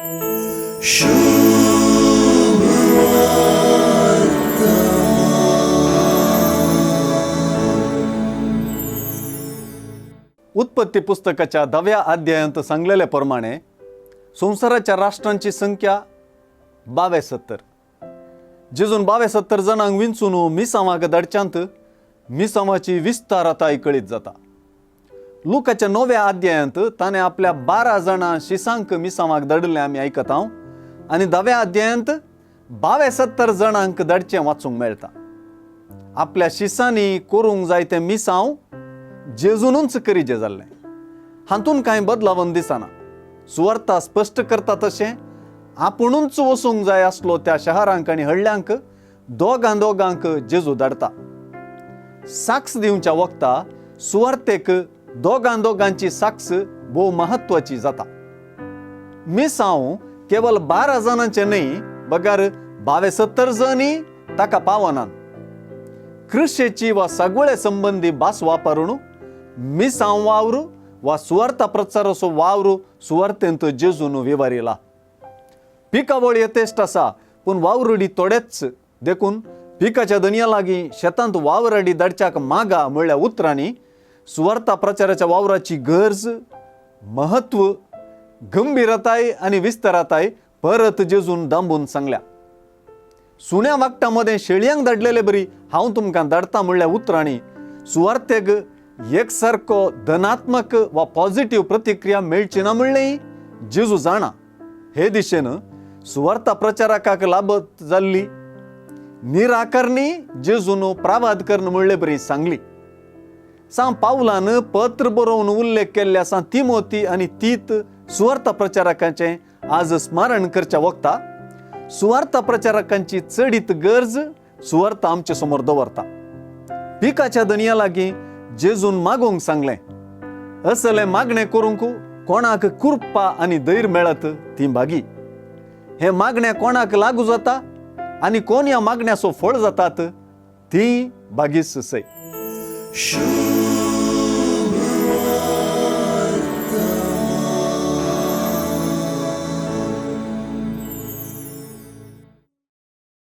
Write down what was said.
उत्पत्ती पुस्तकाच्या 10व्या अध्यायांत सांगलेल्याप्रमाणे संसाराच्या राष्ट्रांची संख्या 72. जेजून 72 जणांक विंचून मिसावांक धाडच्यांत मिसावाची विस्तारताय कळीत जाता. लुकाच्या 9व्या अध्यायांत ताणे आपल्या 12 जाणां शिसांक मिसावांक धाडले आमी ऐकत आहों आणि 10व्या अध्यायांत 72 जणांक धाडचे वाचूंक मेळटा. आपल्या शिसांनी करूंक जाय तें मिसांव जेजूनच करीचे जाल्लें. हातून कांय बदलावन दिसना. सुवार्ता स्पश्ट करता तशें आपुणूच वचूंक जाय आसलो त्या शहरांक आनी हळ्यांक दोगांक जेजू धाडटा. साक्ष दिवच्या वक्ता सुवार्तेक दोगांची साक्ष भोव महत्वाची जाता. मिसांव केवळ 12 जणांचे न्ही, बगार 72 जणी ताका पावनात. कृषेची वा सगळे संबंधी भास वापरून मिसांव वावर वा सुवार्ता प्रचाराचो वावर सुवार्तेंत जेजून विवारिला. पिकावळ यथेष्ट आसा, पूण वावरडी थोडेच देखून पिकाच्या दनया लागीं शेतांत वावरडी धाडच्याक मागा म्हळ्यार उतरांनी सुवार्ता प्रचाराच्या वावराची गरज, महत्व, गंभीरताय आनी विस्तारताय परत जेजून दांबून सांगल्या. सुण्या वागटामध्ये शेळयांक धाडलेले बरी हांव तुमकां धाडटा म्हळ्यार उतरांनी सुवार्तेक एकसारको धनात्मक वा पॉझिटिव्ह प्रतिक्रिया मेळची ना म्हणलेंय जेजू जाणा. हे दिशेन सुवार्ता प्रचारकाक लाभत जाल्ली निराकारणी जेजून प्रावाद कर्ण म्हणले बरी सांगली. सांग पावलान पत्र बरोवन उल्लेख केल्ल्या सांग तिमोथी आनी तीत सुवार्ता प्रचारकांचे आज स्मरण करच्या वक्ता सुवार्ता प्रचारकांची चडीत गरज सुवार्ता आमचे समोर दवरता. पिकाच्या दनया लागीं जेजून मागोंक सांगलें. असले मागणे करूंक कोणाक कृपा आनी धैर्य मेळत ती भागी. हे मागण्या कोणाक लागू जाता आनी कोण ह्या मागण्याचो फळ जातात ती भागीच सै.